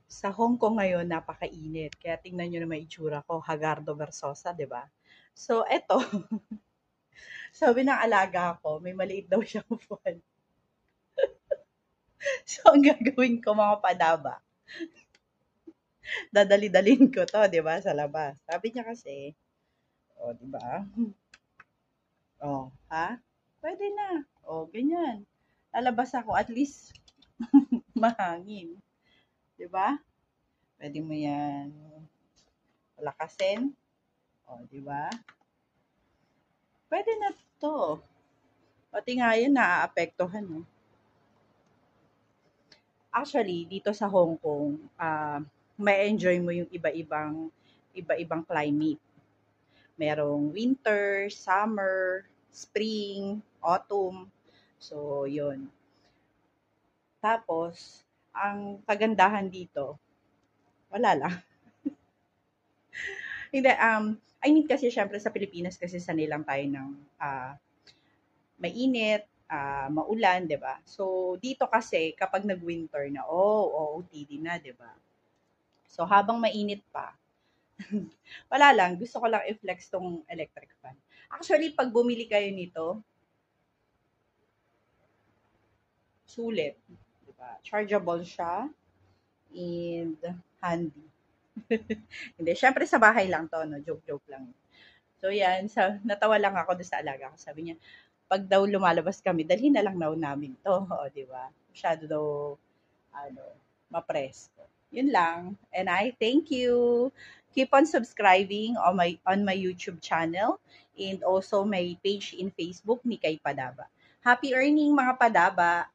Sa Hong Kong ngayon napakainit, kaya tingnan niyo naman itsura ko, Hagardo Versosa, 'di ba? So eto, sabi ng alaga ko, may maliit daw siyang buwan. So ang gagawin ko mga padaba, dadali-dalin ko 'to, 'di ba, sa labas. Sabi niya kasi, oh, 'di ba? Oh, ha? Pwede na. Oh, ganyan. Lalabas ako at least mahangin, 'di ba? Pwede mo 'yan palakasin, oh, 'di ba? Pwede na 'to. Pati nga 'yun naaapektuhan, no? Actually, dito sa Hong Kong, ma-enjoy mo yung iba-ibang climate. Merong winter, summer, spring, autumn. So, yun. Tapos, ang kagandahan dito, wala lang. Hindi, I mean kasi syempre sa Pilipinas kasi sanay lang tayo ng mainit, maulan, 'di ba? So, dito kasi kapag nag-winter na, OOTD na, 'di ba? So, habang mainit pa, wala lang, gusto ko lang i-flex tong electric fan. Actually, pag bumili kayo nito, sulit. Diba? Chargeable siya and handy. Hindi, syempre sa bahay lang to, no? Joke-joke lang. So yan, natawa lang ako doon sa alaga ko. Sabi niya, pag daw lumalabas kami, dalhin na lang daw namin to. O, di ba? Masyado daw, ano, mapresko. Yun lang. And I thank you. Keep on subscribing on my YouTube channel and also my page in Facebook ni Kay Padaba. Happy earning mga Padaba!